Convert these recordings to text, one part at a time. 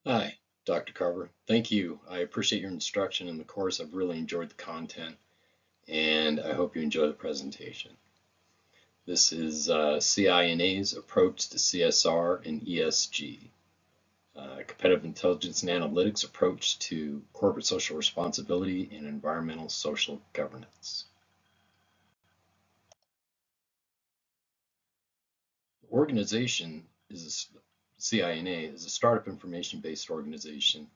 Hi, Dr. Carver. Thank you. I appreciate your instruction in the course. I've really enjoyed the content, and I hope you enjoy the presentation. This is CI&A's approach to CSR and ESG, competitive intelligence and analytics approach to corporate social responsibility and environmental social governance. The organization is CI&A is a startup information-based organization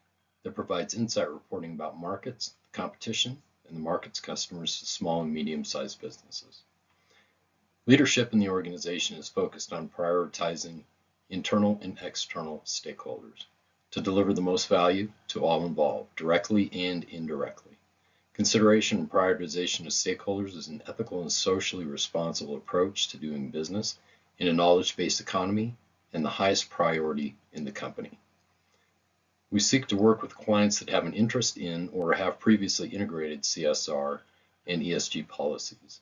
that provides insight reporting about markets, competition, and the market's customers to small and medium-sized businesses. Leadership in the organization is focused on prioritizing internal and external stakeholders to deliver the most value to all involved, directly and indirectly. Consideration and prioritization of stakeholders is an ethical and socially responsible approach to doing business in a knowledge-based economy and the highest priority in the company. We seek to work with clients that have an interest in or have previously integrated CSR and ESG policies.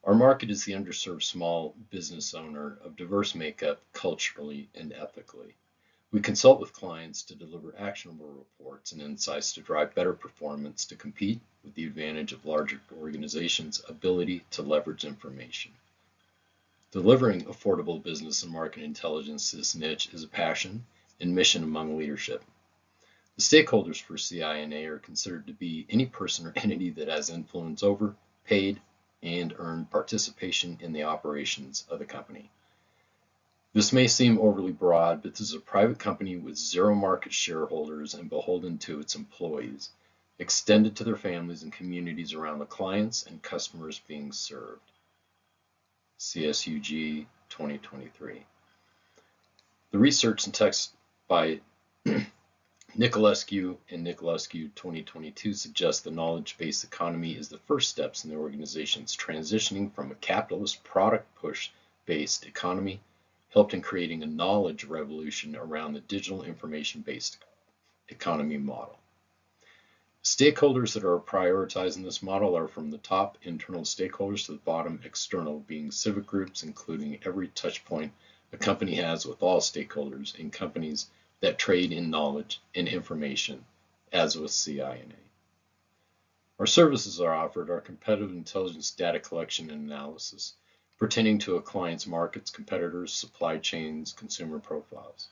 Our market is the underserved small business owner of diverse makeup culturally and ethically. We consult with clients to deliver actionable reports and insights to drive better performance to compete with the advantage of larger organizations' ability to leverage information. Delivering affordable business and market intelligence to this niche is a passion and mission among leadership. The stakeholders for CI&A are considered to be any person or entity that has influence over, paid, and earned participation in the operations of the company. This may seem overly broad, but this is a private company with zero market shareholders and beholden to its employees, extended to their families and communities around the clients and customers being served. CSUG 2023. The research and text by Nicolescu and Nicolescu 2022 suggests the knowledge-based economy is the first steps in the organization's transitioning from a capitalist product push-based economy, helped in creating a knowledge revolution around the digital information-based economy model. Stakeholders that are prioritizing this model are from the top internal stakeholders to the bottom external, being civic groups, including every touch point a company has with all stakeholders in companies that trade in knowledge and information, as with CI&A. Our services are offered are competitive intelligence data collection and analysis, pertaining to a client's markets, competitors, supply chains, consumer profiles.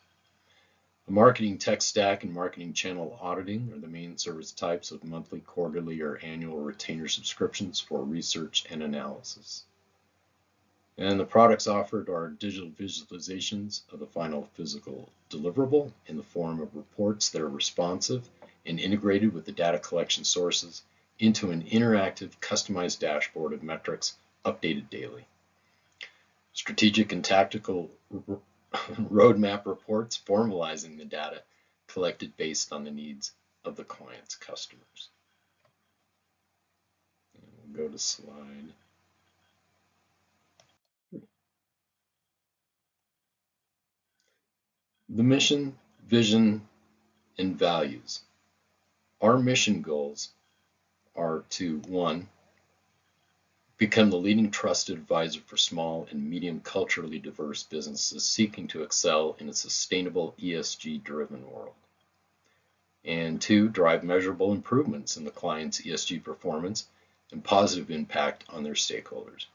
A marketing tech stack and marketing channel auditing are the main service types of monthly, quarterly, or annual retainer subscriptions for research and analysis. And the products offered are digital visualizations of the final physical deliverable in the form of reports that are responsive and integrated with the data collection sources into an interactive, customized dashboard of metrics updated daily. Strategic and tactical roadmap reports formalizing the data collected based on the needs of the client's customers. And we'll go to slide 3. The mission, vision, and values. Our mission goals are to 1. Become the leading trusted advisor for small and medium culturally diverse businesses seeking to excel in a sustainable ESG-driven world. And 2, drive measurable improvements in the client's ESG performance and positive impact on their stakeholders.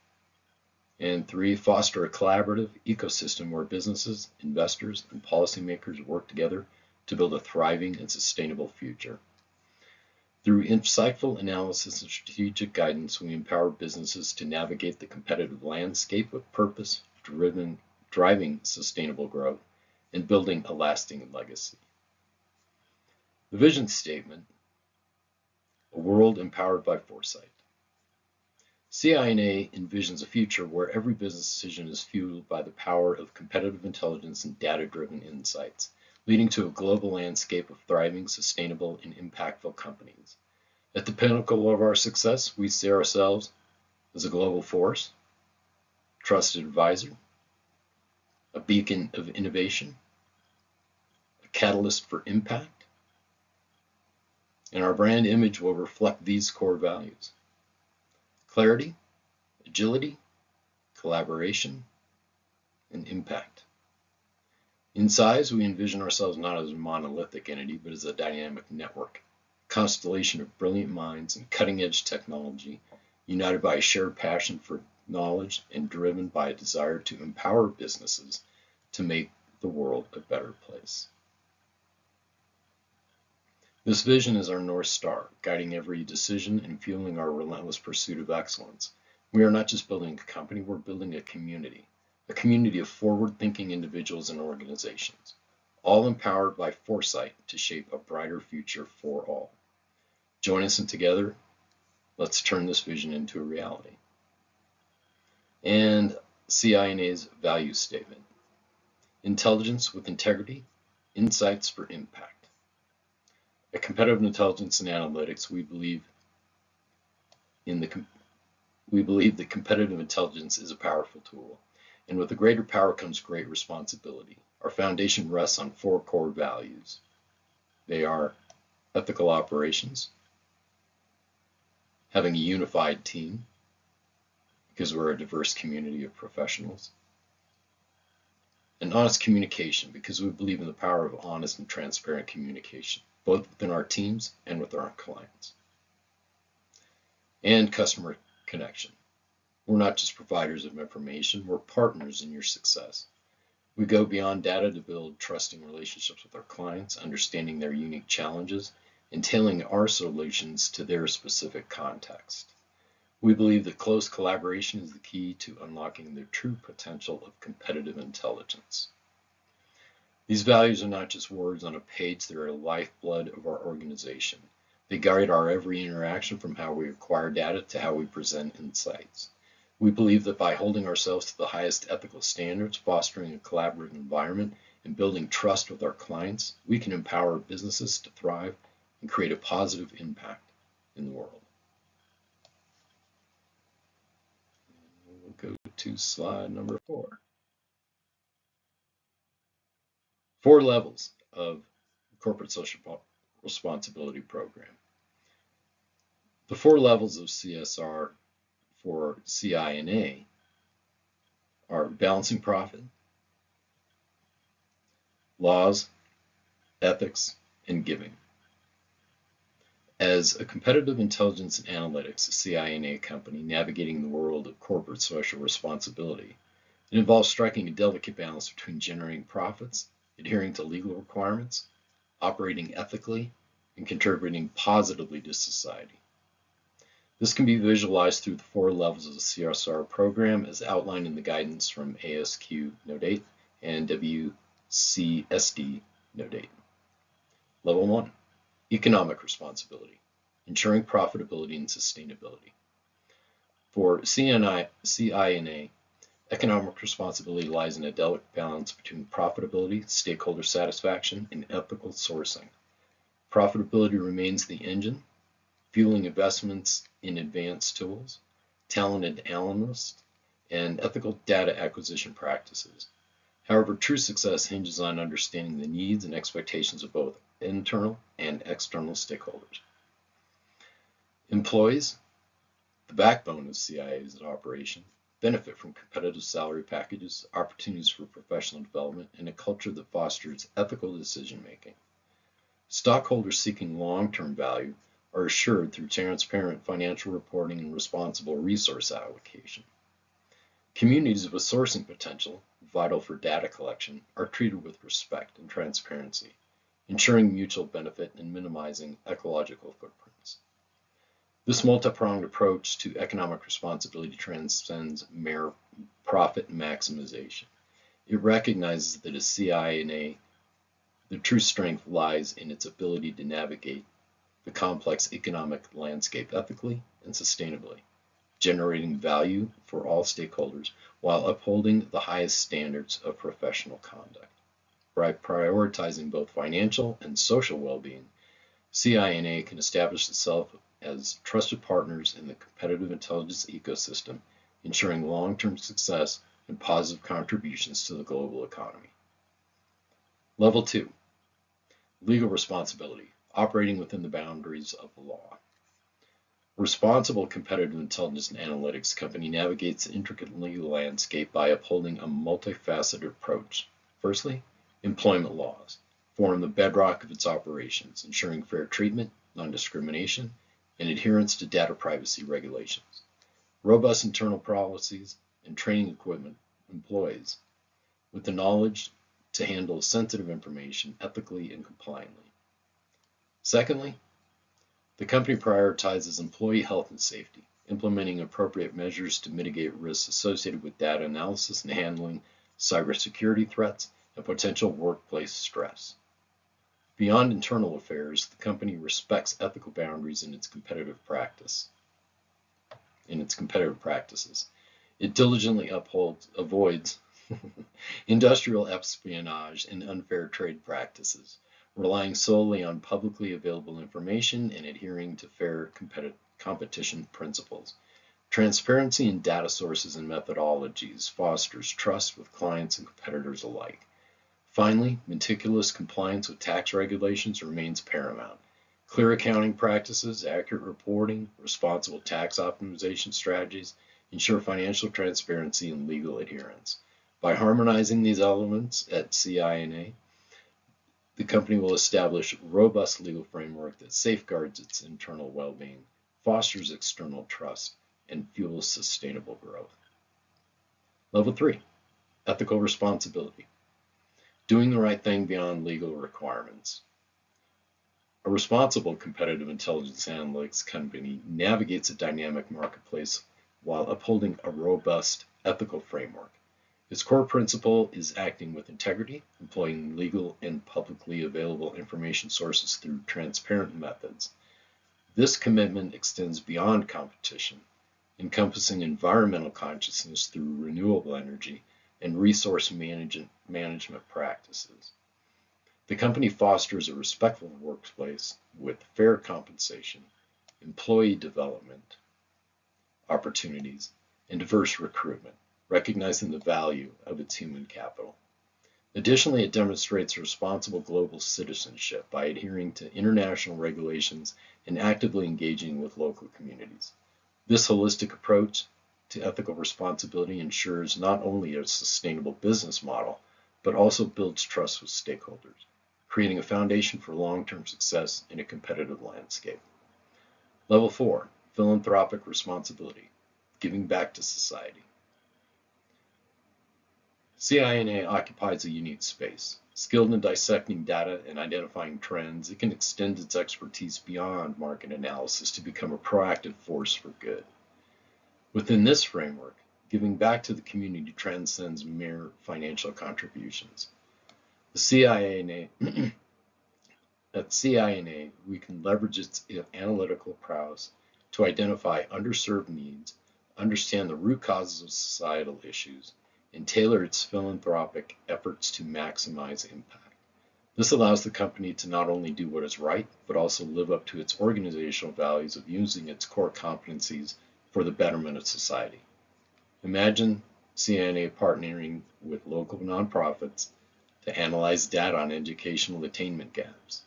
And 3, foster a collaborative ecosystem where businesses, investors, and policymakers work together to build a thriving and sustainable future. Through insightful analysis and strategic guidance, we empower businesses to navigate the competitive landscape with purpose, driving sustainable growth, and building a lasting legacy. The vision statement, a world empowered by foresight. CI&A envisions a future where every business decision is fueled by the power of competitive intelligence and data-driven insights, leading to a global landscape of thriving, sustainable, and impactful companies. At the pinnacle of our success, we see ourselves as a global force, trusted advisor, a beacon of innovation, a catalyst for impact, and our brand image will reflect these core values: clarity, agility, collaboration, and impact. In size, we envision ourselves not as a monolithic entity, but as a dynamic network, a constellation of brilliant minds and cutting-edge technology, united by a shared passion for knowledge and driven by a desire to empower businesses to make the world a better place. This vision is our North Star, guiding every decision and fueling our relentless pursuit of excellence. We are not just building a company, we're building a community of forward-thinking individuals and organizations, all empowered by foresight to shape a brighter future for all. Join us and together, let's turn this vision into a reality. And CINA's value statement: intelligence with integrity, insights for impact. At Competitive Intelligence and Analytics, we believe that competitive intelligence is a powerful tool, and with the greater power comes great responsibility. Our foundation rests on 4 core values. They are ethical operations, having a unified team, because we're a diverse community of professionals, and honest communication, because we believe in the power of honest and transparent communication, both within our teams and with our clients. And customer connection. We're not just providers of information, we're partners in your success. We go beyond data to build trusting relationships with our clients, understanding their unique challenges, and tailoring our solutions to their specific context. We believe that close collaboration is the key to unlocking the true potential of competitive intelligence. These values are not just words on a page, they're a lifeblood of our organization. They guide our every interaction, from how we acquire data to how we present insights. We believe that by holding ourselves to the highest ethical standards, fostering a collaborative environment, and building trust with our clients, we can empower businesses to thrive and create a positive impact in the world. We'll go to slide number 4. 4 levels of corporate social responsibility program. The 4 levels of CSR for CINA are balancing profit, laws, ethics, and giving. As a competitive intelligence and analytics CINA company navigating the world of corporate social responsibility, it involves striking a delicate balance between generating profits, adhering to legal requirements, operating ethically, and contributing positively to society. This can be visualized through the 4 levels of the CSR program as outlined in the guidance from ASQ Note 8 and WCSD Note 8. Level 1, economic responsibility, ensuring profitability and sustainability. For CINA, economic responsibility lies in a delicate balance between profitability, stakeholder satisfaction, and ethical sourcing. Profitability remains the engine, fueling investments in advanced tools, talented analysts, and ethical data acquisition practices. However, true success hinges on understanding the needs and expectations of both internal and external stakeholders. Employees, the backbone of CIA's operation, benefit from competitive salary packages, opportunities for professional development, and a culture that fosters ethical decision-making. Stockholders seeking long-term value are assured through transparent financial reporting and responsible resource allocation. Communities with sourcing potential, vital for data collection, are treated with respect and transparency, ensuring mutual benefit and minimizing ecological footprints. This multi-pronged approach to economic responsibility transcends mere profit maximization. It recognizes that a CINA, the true strength lies in its ability to navigate the complex economic landscape ethically and sustainably, generating value for all stakeholders while upholding the highest standards of professional conduct. By prioritizing both financial and social well-being, CINA can establish itself as trusted partners in the competitive intelligence ecosystem, ensuring long-term success and positive contributions to the global economy. Level 2, legal responsibility, operating within the boundaries of the law. A responsible competitive intelligence and analytics company navigates the intricate legal landscape by upholding a multifaceted approach. Firstly, employment laws form the bedrock of its operations, ensuring fair treatment, non-discrimination, and adherence to data privacy regulations. Robust internal policies and training equipment employees with the knowledge to handle sensitive information ethically and compliantly. Secondly, the company prioritizes employee health and safety, implementing appropriate measures to mitigate risks associated with data analysis and handling cybersecurity threats and potential workplace stress. Beyond internal affairs, the company respects ethical boundaries in its competitive practices. It diligently avoids industrial espionage and unfair trade practices, relying solely on publicly available information and adhering to fair competition principles. Transparency in data sources and methodologies fosters trust with clients and competitors alike. Finally, meticulous compliance with tax regulations remains paramount. Clear accounting practices, accurate reporting, responsible tax optimization strategies ensure financial transparency and legal adherence. By harmonizing these elements at CINA, the company will establish a robust legal framework that safeguards its internal well-being, fosters external trust, and fuels sustainable growth. Level 3, ethical responsibility. Doing the right thing beyond legal requirements. A responsible competitive intelligence analytics company navigates a dynamic marketplace while upholding a robust ethical framework. Its core principle is acting with integrity, employing legal and publicly available information sources through transparent methods. This commitment extends beyond competition, encompassing environmental consciousness through renewable energy and resource management practices. The company fosters a respectful workplace with fair compensation, employee development opportunities, and diverse recruitment, recognizing the value of its human capital. Additionally, it demonstrates responsible global citizenship by adhering to international regulations and actively engaging with local communities. This holistic approach to ethical responsibility ensures not only a sustainable business model, but also builds trust with stakeholders, creating a foundation for long-term success in a competitive landscape. Level 4, philanthropic responsibility, giving back to society. CINA occupies a unique space. Skilled in dissecting data and identifying trends, it can extend its expertise beyond market analysis to become a proactive force for good. Within this framework, giving back to the community transcends mere financial contributions. At CINA, we can leverage its analytical prowess to identify underserved needs, understand the root causes of societal issues, and tailor its philanthropic efforts to maximize impact. This allows the company to not only do what is right, but also live up to its organizational values of using its core competencies for the betterment of society. Imagine CINA partnering with local nonprofits to analyze data on educational attainment gaps,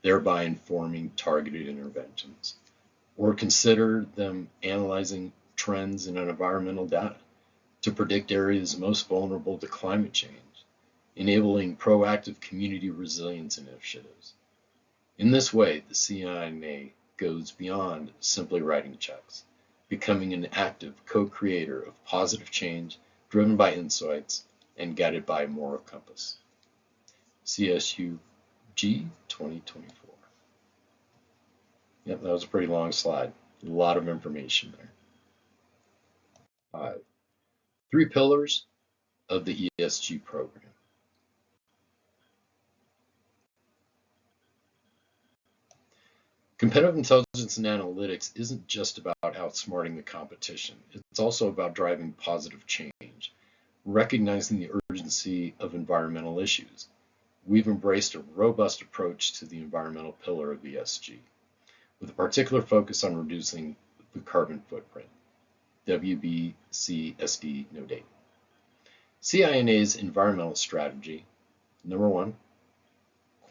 thereby informing targeted interventions. Or consider them analyzing trends in environmental data to predict areas most vulnerable to climate change, enabling proactive community resilience initiatives. In this way, the CINA goes beyond simply writing checks, becoming an active co-creator of positive change driven by insights and guided by a moral compass. CSUG 2024. Yep, that was a pretty long slide. A lot of information there. 5. 3 pillars of the ESG program. Competitive intelligence and analytics isn't just about outsmarting the competition. It's also about driving positive change, recognizing the urgency of environmental issues. We've embraced a robust approach to the environmental pillar of ESG, with a particular focus on reducing the carbon footprint. WBCSD no date. CINA's environmental strategy, number 1,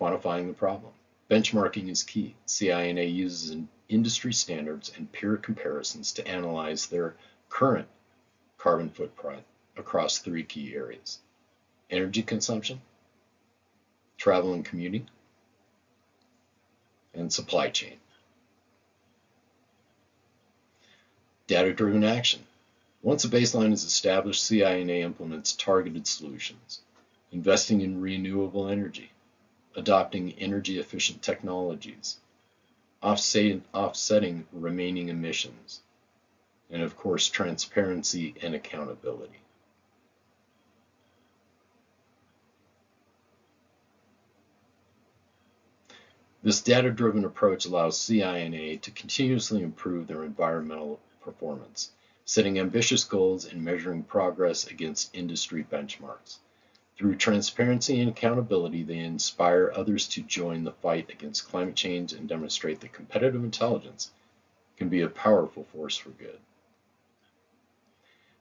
quantifying the problem. Benchmarking is key. CINA uses industry standards and peer comparisons to analyze their current carbon footprint across 3 key areas: energy consumption, travel and commuting, and supply chain. Data-driven action. Once a baseline is established, CI&A implements targeted solutions, investing in renewable energy, adopting energy-efficient technologies, offsetting remaining emissions, and of course, transparency and accountability. This data-driven approach allows CI&A to continuously improve their environmental performance, setting ambitious goals and measuring progress against industry benchmarks. Through transparency and accountability, they inspire others to join the fight against climate change and demonstrate that competitive intelligence can be a powerful force for good.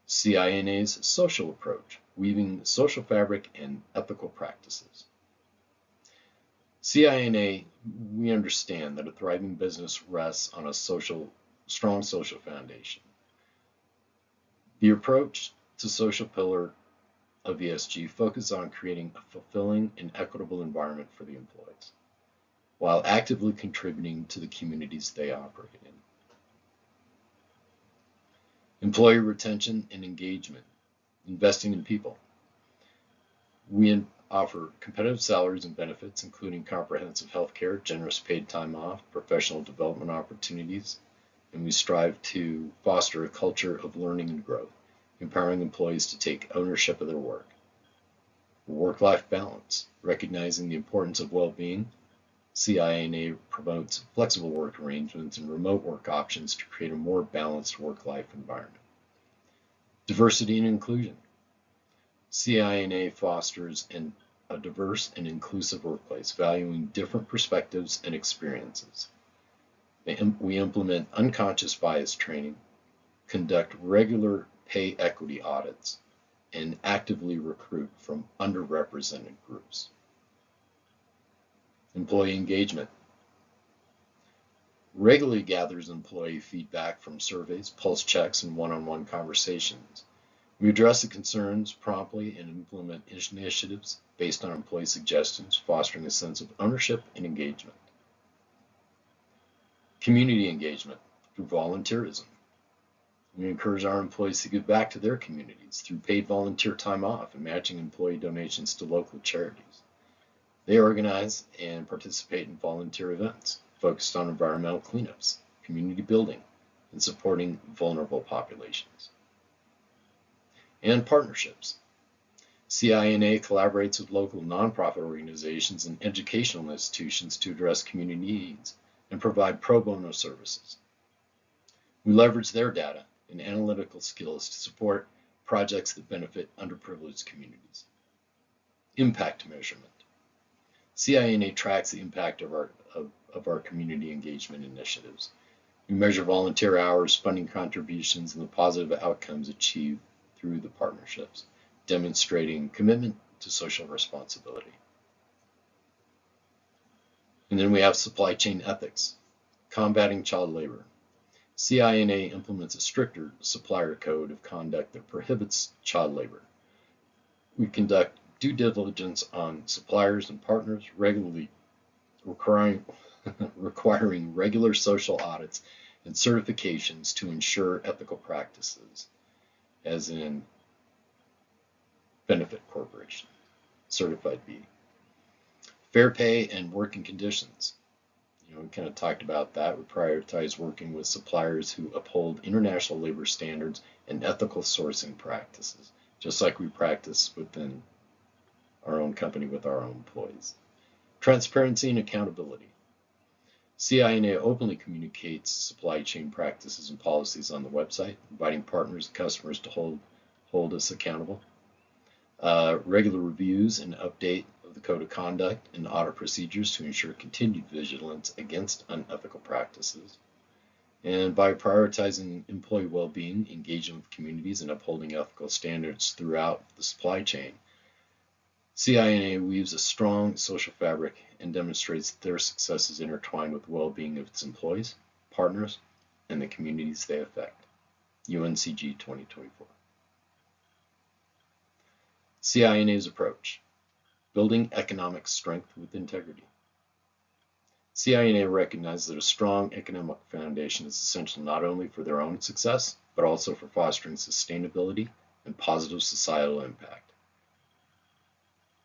CI&A's social approach, weaving social fabric and ethical practices. CI&A, we understand that a thriving business rests on a strong social foundation. The approach to social pillar of ESG focuses on creating a fulfilling and equitable environment for the employees, while actively contributing to the communities they operate in. Employee retention and engagement, investing in people. We offer competitive salaries and benefits, including comprehensive health care, generous paid time off, professional development opportunities, and we strive to foster a culture of learning and growth, empowering employees to take ownership of their work. Work-life balance, recognizing the importance of well-being, CI&A promotes flexible work arrangements and remote work options to create a more balanced work-life environment. Diversity and inclusion. CI&A fosters a diverse and inclusive workplace, valuing different perspectives and experiences. We implement unconscious bias training, conduct regular pay equity audits, and actively recruit from underrepresented groups. Employee engagement. Regularly gathers employee feedback from surveys, pulse checks, and one-on-one conversations. We address the concerns promptly and implement initiatives based on employee suggestions, fostering a sense of ownership and engagement. Community engagement through volunteerism. We encourage our employees to give back to their communities through paid volunteer time off and matching employee donations to local charities. They organize and participate in volunteer events focused on environmental cleanups, community building, and supporting vulnerable populations. And partnerships. CI&A collaborates with local nonprofit organizations and educational institutions to address community needs and provide pro bono services. We leverage their data and analytical skills to support projects that benefit underprivileged communities. Impact measurement. CI&A tracks the impact of our community engagement initiatives. We measure volunteer hours, funding contributions, and the positive outcomes achieved through the partnerships, demonstrating commitment to social responsibility. And then we have supply chain ethics, combating child labor. CI&A implements a stricter supplier code of conduct that prohibits child labor. We conduct due diligence on suppliers and partners, regularly requiring regular social audits and certifications to ensure ethical practices, as in Benefit Corporation, Certified B. Fair pay and working conditions. We kind of talked about that. We prioritize working with suppliers who uphold international labor standards and ethical sourcing practices, just like we practice within our own company with our own employees. Transparency and accountability. CI&A openly communicates supply chain practices and policies on the website, inviting partners and customers to hold us accountable. Regular reviews and update of the code of conduct and audit procedures to ensure continued vigilance against unethical practices. And by prioritizing employee well-being, engaging with communities, and upholding ethical standards throughout the supply chain, CI&A weaves a strong social fabric and demonstrates that their success is intertwined with the well-being of its employees, partners, and the communities they affect. UNCG 2024. CI&A's approach. building economic strength with integrity. CINA recognizes that a strong economic foundation is essential not only for their own success, but also for fostering sustainability and positive societal impact.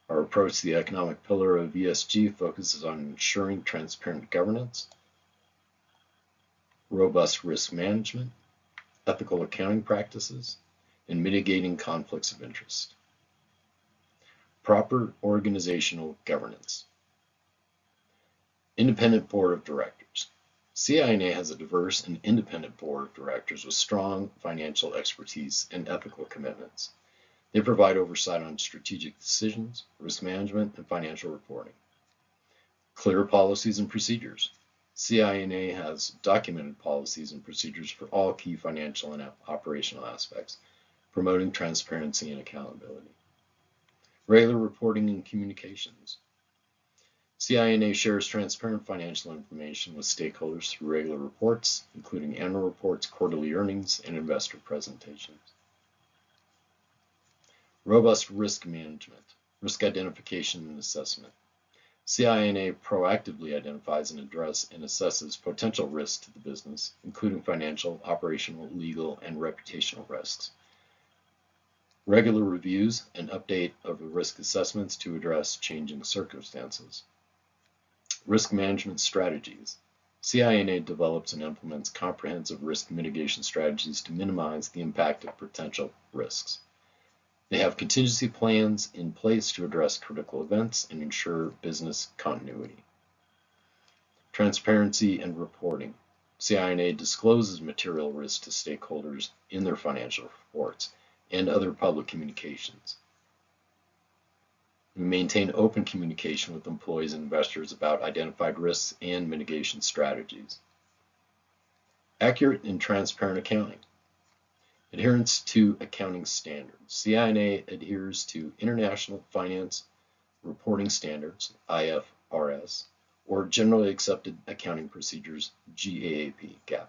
Our approach to the economic pillar of ESG focuses on ensuring transparent governance, robust risk management, ethical accounting practices, and mitigating conflicts of interest. Proper organizational governance. Independent Board of Directors. CINA has a diverse and independent board of directors with strong financial expertise and ethical commitments. They provide oversight on strategic decisions, risk management, and financial reporting. Clear policies and procedures. CINA has documented policies and procedures for all key financial and operational aspects, promoting transparency and accountability. Regular reporting and communications. CINA shares transparent financial information with stakeholders through regular reports, including annual reports, quarterly earnings, and investor presentations. Robust risk management, risk identification and assessment. CINA proactively identifies and addresses and assesses potential risks to the business, including financial, operational, legal, and reputational risks. Regular reviews and update of the risk assessments to address changing circumstances. Risk management strategies. CINA develops and implements comprehensive risk mitigation strategies to minimize the impact of potential risks. They have contingency plans in place to address critical events and ensure business continuity. Transparency and reporting. CINA discloses material risks to stakeholders in their financial reports and other public communications. We maintain open communication with employees and investors about identified risks and mitigation strategies. Accurate and transparent accounting. Adherence to accounting standards. CINA adheres to International Finance Reporting Standards, IFRS, or Generally Accepted Accounting Procedures, GAAP,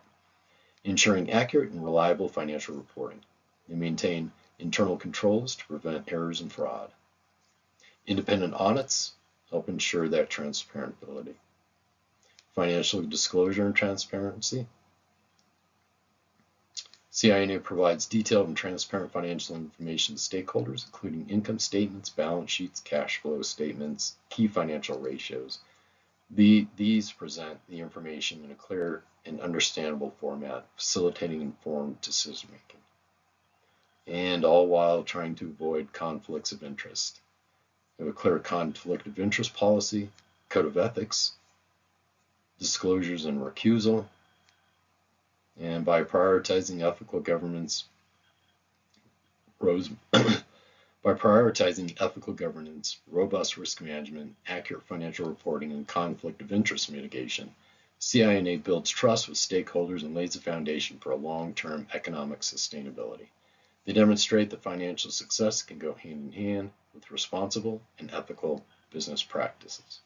ensuring accurate and reliable financial reporting. They maintain internal controls to prevent errors and fraud. Independent audits help ensure that transparency. Financial disclosure and transparency. CINA provides detailed and transparent financial information to stakeholders, including income statements, balance sheets, cash flow statements, key financial ratios. These present the information in a clear and understandable format, facilitating informed decision making, and all while trying to avoid conflicts of interest. We have a clear conflict of interest policy, code of ethics, disclosures and recusal, and by prioritizing ethical governance, robust risk management, accurate financial reporting, and conflict of interest mitigation, CINA builds trust with stakeholders and lays a foundation for a long-term economic sustainability. They demonstrate that financial success can go hand in hand with responsible and ethical business practices.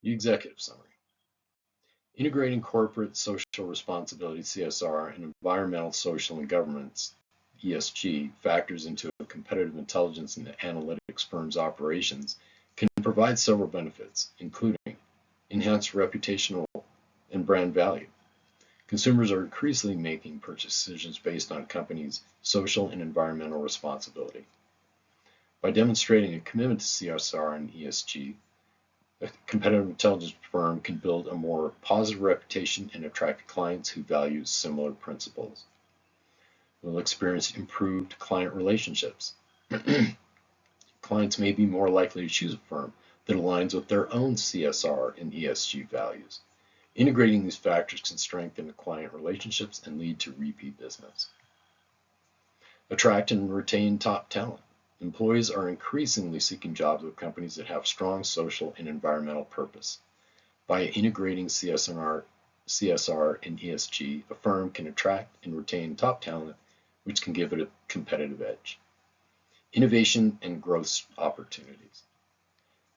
The executive summary. Integrating corporate social responsibility, CSR, and environmental, social, and governance, ESG, factors into a competitive intelligence and analytics firm's operations can provide several benefits, including enhanced reputational and brand value. Consumers are increasingly making purchase decisions based on companies' social and environmental responsibility. By demonstrating a commitment to CSR and ESG, a competitive intelligence firm can build a more positive reputation and attract clients who value similar principles. We'll experience improved client relationships. Clients may be more likely to choose a firm that aligns with their own CSR and ESG values. Integrating these factors can strengthen the client relationships and lead to repeat business. Attract and retain top talent. Employees are increasingly seeking jobs with companies that have strong social and environmental purpose. By integrating CSR and ESG, a firm can attract and retain top talent, which can give it a competitive edge. Innovation and growth opportunities.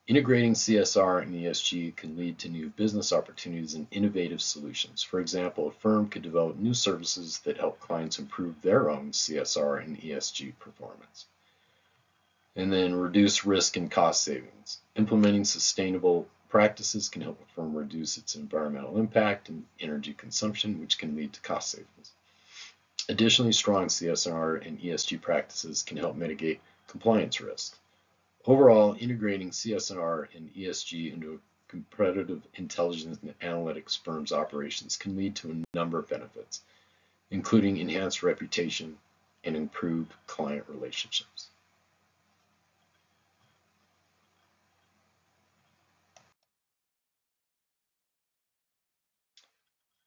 Integrating CSR and ESG can lead to new business opportunities and innovative solutions. For example, a firm could develop new services that help clients improve their own CSR and ESG performance. And then reduce risk and cost savings. Implementing sustainable practices can help a firm reduce its environmental impact and energy consumption, which can lead to cost savings. Additionally, strong CSR and ESG practices can help mitigate compliance risks. Overall, integrating CSR and ESG into a competitive intelligence and analytics firm's operations can lead to a number of benefits, including enhanced reputation and improved client relationships.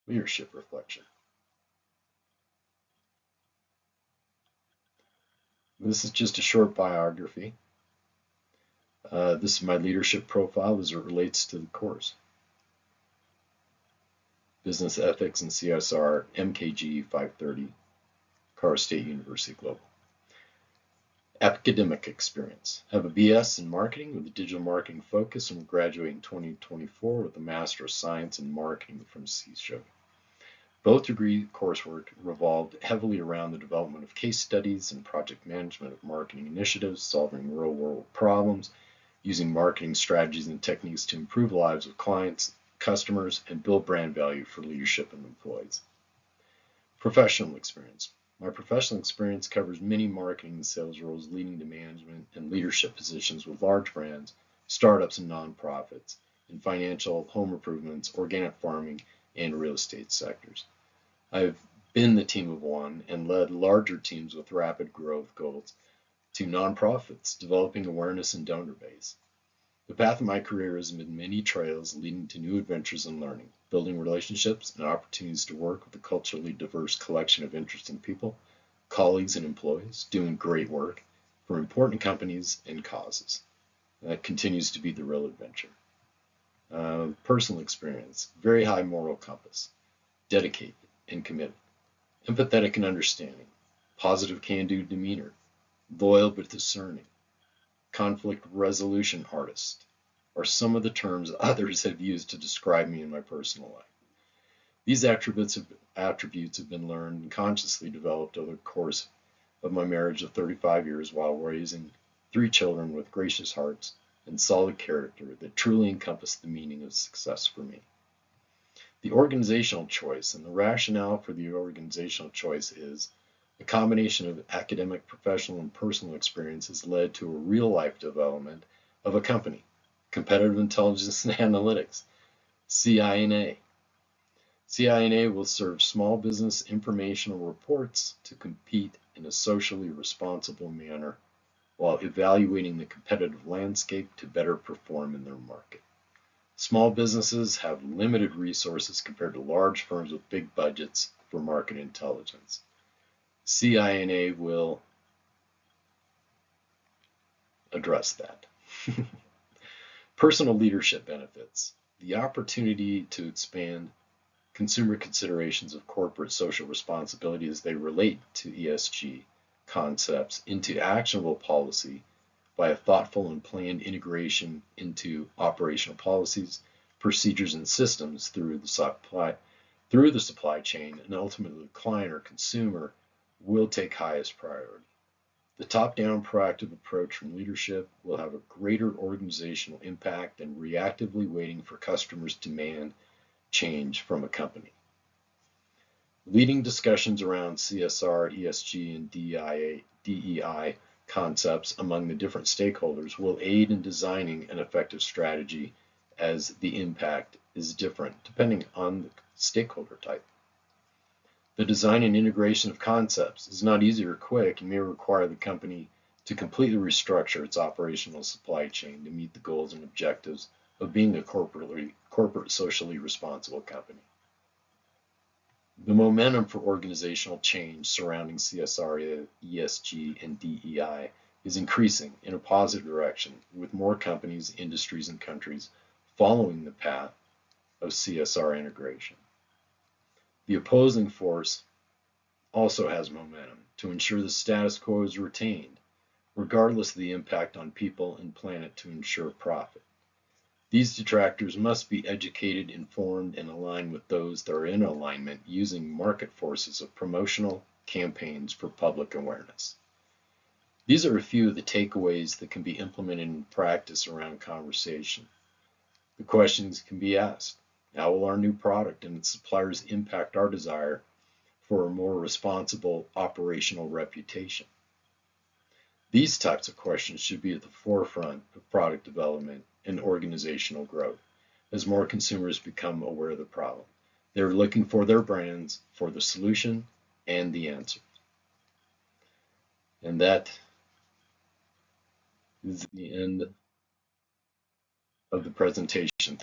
Leadership reflection. This is just a short biography. This is my leadership profile as it relates to the course. Business Ethics and CSR, MKG 530, Colorado State University Global. Academic experience. Have a BS in marketing with a digital marketing focus and will graduate in 2024 with a Master of Science in Marketing from CSUG. Both degree coursework revolved heavily around the development of case studies and project management of marketing initiatives, solving real-world problems, using marketing strategies and techniques to improve the lives of clients, customers, and build brand value for leadership and employees. Professional experience. My professional experience covers many marketing and sales roles leading to management and leadership positions with large brands, startups and nonprofits, in financial, home improvements, organic farming, and real estate sectors. I've been the team of one and led larger teams with rapid growth goals to nonprofits, developing awareness and donor base. The path of my career has been many trails leading to new adventures and learning, building relationships and opportunities to work with a culturally diverse collection of interesting people, colleagues and employees, doing great work for important companies and causes. That continues to be the real adventure. Personal experience, very high moral compass, dedicated and committed, empathetic and understanding, positive can-do demeanor, loyal but discerning, conflict resolution artist are some of the terms others have used to describe me in my personal life. These attributes have been learned and consciously developed over the course of my marriage of 35 years while raising 3 children with gracious hearts and solid character that truly encompass the meaning of success for me. The organizational choice and the rationale for the organizational choice is a combination of academic, professional, and personal experience has led to a real-life development of a company, Competitive Intelligence and Analytics, CINA. CINA will serve small business informational reports to compete in a socially responsible manner while evaluating the competitive landscape to better perform in their market. Small businesses have limited resources compared to large firms with big budgets for market intelligence. CINA will address that. Personal leadership benefits. The opportunity to expand consumer considerations of corporate social responsibility as they relate to ESG concepts into actionable policy by a thoughtful and planned integration into operational policies, procedures, and systems through the supply chain, and ultimately the client or consumer will take highest priority. The top-down proactive approach from leadership will have a greater organizational impact than reactively waiting for customers' demand change from a company. Leading discussions around CSR, ESG, and DEI concepts among the different stakeholders will aid in designing an effective strategy as the impact is different depending on the stakeholder type. The design and integration of concepts is not easy or quick and may require the company to completely restructure its operational supply chain to meet the goals and objectives of being a corporate socially responsible company. The momentum for organizational change surrounding CSR, ESG, and DEI is increasing in a positive direction, with more companies, industries, and countries following the path of CSR integration. The opposing force also has momentum to ensure the status quo is retained, regardless of the impact on people and planet to ensure profit. These detractors must be educated, informed, and aligned with those that are in alignment using market forces of promotional campaigns for public awareness. These are a few of the takeaways that can be implemented in practice around conversation. The questions can be asked: how will our new product and its suppliers impact our desire for a more responsible operational reputation? These types of questions should be at the forefront of product development and organizational growth as more consumers become aware of the problem. They're looking for their brands for the solution and the answer. And that is the end of the presentation.